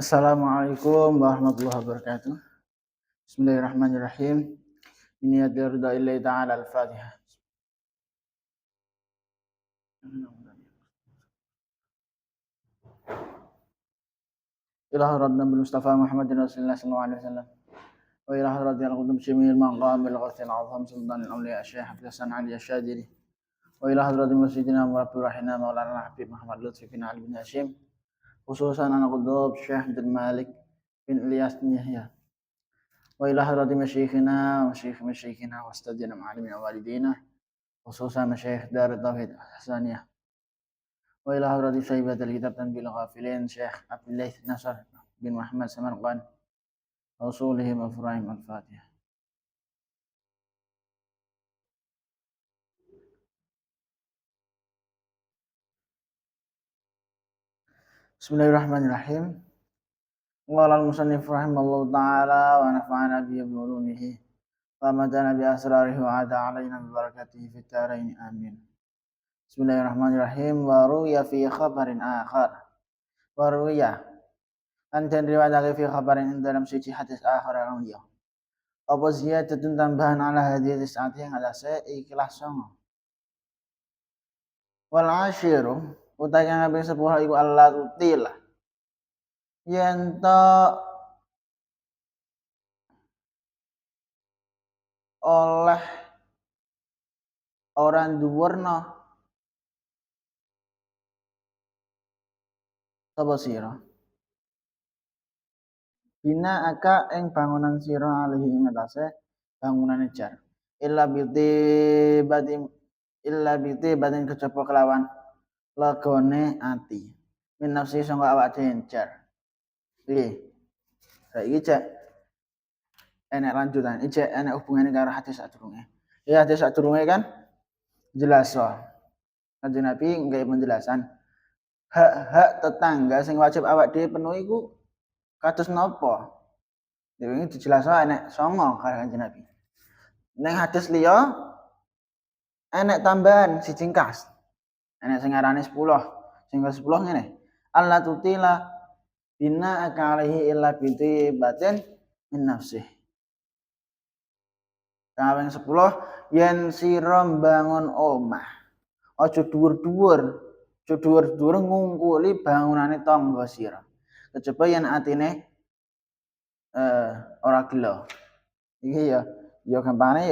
Assalamualaikum warahmatullahi wabarakatuh. Bismillahirrahmanirrahim. Ini ridha illahi ta'ala al-Fatihah. Ilah radna bil Mustafa Muhammadin Rasulullah sallallahu alaihi wasallam. Wa ilah radiyal qudum syimil maqam bil ghafil azam sultan al-awliya Syekh Hasan Ali Asyadiri. Wa ilah radhi masjidina wa rabbi rahina maulana Habib Muhammad Lutfi bin Ali bin Hashim. Khususan anak qudub Syekh Abdul Malik bin Ilyas bin Yahya. Wa ilah radhi masyikhina wa masyikhina wa astadina ma'alimina walidina. Khususan Syekh Dar Tauhid Hasaniyah. Wa ila hadrati syaibatul kitab tanbil ghafilin Syekh Abdullah Nasr bin Muhammad Samarqand Rasulihim Afrahim Al-Fatihah. Bismillahirrahmanirrahim. Qala al-musannif rahimallahu ta'ala wa nafa'ana bi ulumihi wa madana bi asrarihi wa ada alaina bi barakatihi fid dharain amin. Bismillahirrahmanirrahim. Wa ruya fi khabarin akhar. Wa ruya antan riwayat fi khabarin dalam siji hadis akhar yang dia. Apa ziyadatun tambahan ala hadis saat yang ada ikhlas songo. Wal asyiru utai kang kaping 10 iku Allah tutila. Yen to oleh orang duwerna sapa sira. Bina aka ing bangunan sira alihi ing atase bangunan jar. Illa biti batin kejaba kelawan legone ati. Min nafsi sangka awak dhewe jar. Piye? Saiki cek enek lanjutan, ijek enek hubungane karo hadis sadurunge. Ya hadis sadurunge kan jelas so. Kanjeng Nabi nggih penjelasan hak-hak tetangga sing wajib awak dhewe penuhi iku kados napa? Ini dijelasno enek 9 karo Kanjeng Nabi. Ning hadis liya enek tambahan siji kas. Enek sing ngarani 10. Sing 10 ngene. Allah tutila bina akalihi illa binti batin min nafsih. Kaping 10 yen sira mbangun omah aja dhuwur-dhuwur ngungkuli bangunane tangga sira. Kejaba yen atine ora gelo. Iki ya gampangane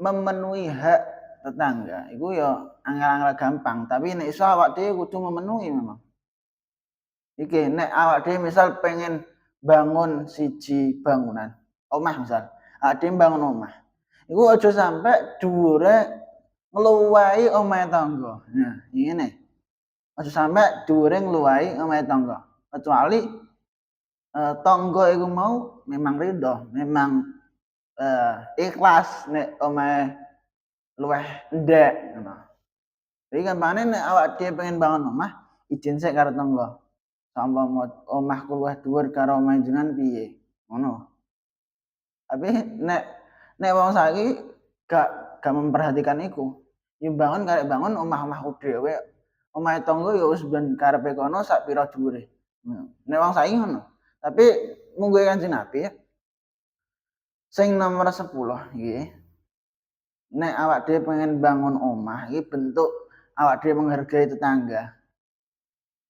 memenuhi hak tetangga. Iku ya angel-angel gampang, tapi nek iso awak dhewe kudu memenuhi memang. Iki nek awak dhewe misal pengen bangun siji bangunan, omah misal, awak dhewe bangun omah. Iku aja sampe dhuwure ngluwahi omahe tangga. Nah, ngene. Aja sampe dhuwure ngluwahi omahe tangga. Kecuali tangga iku mau memang ridho, memang ikhlas nek omahe luweh ndek ngono. Jadi gampangane nek awak dhewe pengen bangun omah, izin sik karo tangga. Sampama omahku luwih dhuwur karo omahe jenengan piye? Ngono. Tapi nek wong saiki gak memperhatikan iku. Ya bangun karek bangun omah-omahku dhewe. Omahe tangga ya wis ben karepe kono sak pira dhuwure. Nek wong saiki ngono. Tapi mungguhe Kanjeng Nabi sing nomor 10 iki. Nek awak dhewe pengen bangun omah iki bentuk awak dhewe menghargai tetangga.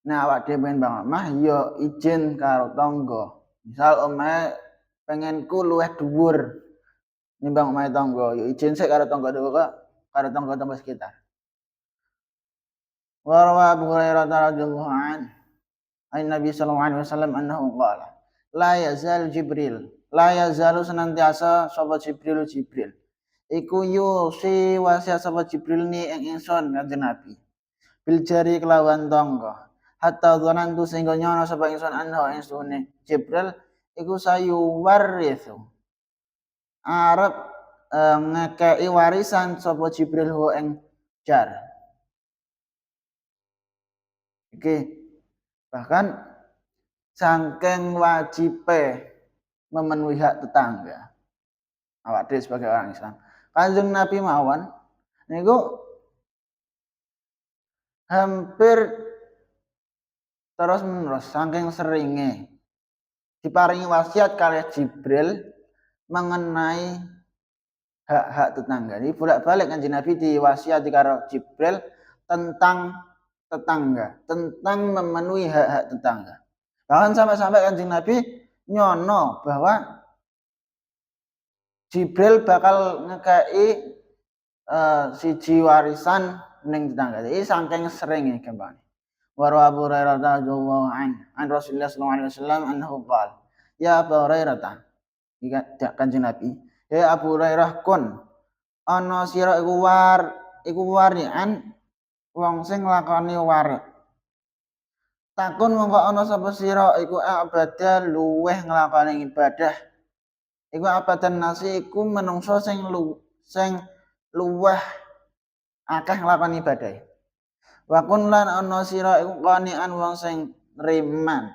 Nek awak dhewe pengen bangun omah ya izin karo tangga. Misal omahe pengenku luwih dhuwur nimbang omahe tangga, ya izin sik karo tangga sekitar. Wa rawa Abu Hurairah radhiyallahu anhu Nabi sallallahu alaihi wasallam annahu qala la yazalu senantiasa sapa Jibril iku yusi wasiat sapa Jibril ni ing ingsun Kanjeng Nabi bil jari kelawan tangga hatta dzanantu sehingga nyono sapa ingsun anha insune Jibril iku sayu warithu arep ngekei warisan sapa Jibril ho ing jar. Iki bahkan saking wajibe memenuhi hak tetangga awak dhewe sebagai orang Islam. Kanjeng Nabi mawon niku hampir terus menerus saking seringe diparingi wasiat kali Jibril mengenai hak-hak tetangga. Jadi bolak-balik Kanjeng Nabi diwasiati karo Jibril tentang tetangga, tentang memenuhi hak-hak tetangga. Bahkan sampai-sampai Kanjeng Nabi nyono bahwa Jibril bakal ngekei siji warisan ning tetangga. Jadi saking seringe gampang. Wa Abu Hurairah radhiyallahu an Rasulullah sallallahu alaihi wasallam annahu qala ya Abu Hurairah Kanjeng Nabi ya Abu Hurairah kun ana sira iku warian wong sing nglakoni warik takun mongko ana sapa sira iku ibadah luweh nglakoni ibadah iku abadan nasi iku menungso sing luweh akeh nglakoni ibadah wa kun lan ana sira iku qanian wong sing riman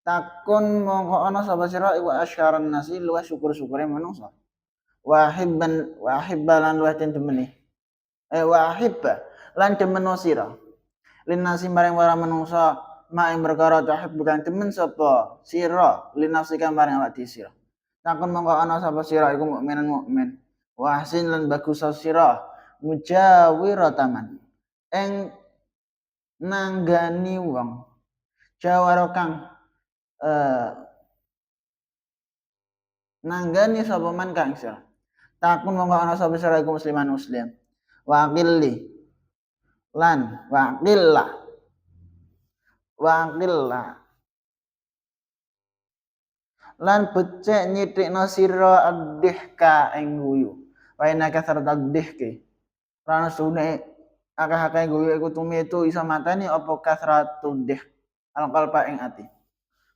takun mongko ana sapa sira iku asyaran nasi luwih syukur-syukure manungsa wahibban lan luwih temeni wahibba lan demen sira linasi maring para manungsa mak ing perkara tahib bukan demen sapa sira linasi kan maring awak sira takun mongko ana sapa sira iku mukmin wahsin lan bagus sira mujawirataman ing nanggani wong jawara kang nanggani sapa man kang sira takun mongko ana sapa sira iku musliman muslim waqilli lan waqilla lan becik nyithikna sira adhika ing guyu wa inaka saradadhiki lan sune akeh-akeh guyu iku tumitu iso mateni apa kasratul dhik alqalba ing ati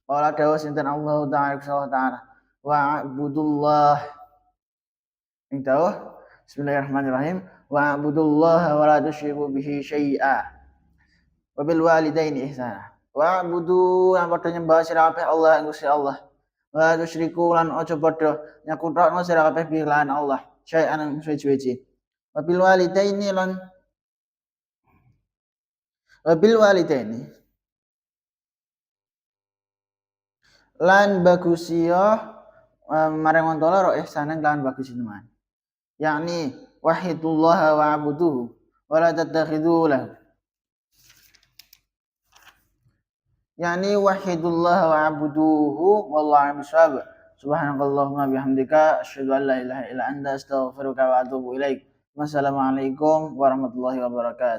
wala dawa sinten Allah taala wa abudullah ing dawuh bismillahirrahmanirrahim wa abudullah wa la tusyriku bihi syai'a wa bil walidaini ihsana wa abudu lan padha nyembah sira kabeh Allah Gusti Allah wa tusyriku lan aja padha nyakutno sira kabeh bihi lan Allah syai'an suci-suci wa bil walidaini lan bagusia marang wong tuwa loro ihsanan lan bagus teman yakni wahidullah wa abuduhu wa la tattakhidhu lahu yakni wahidullah wa abuduhu wallahu bisawab subhanakallahumma bihamdika asyhadu an la ilaha illa anta astaghfiruka wa atubu ilaik wassalamualaikum warahmatullahi wabarakatuh.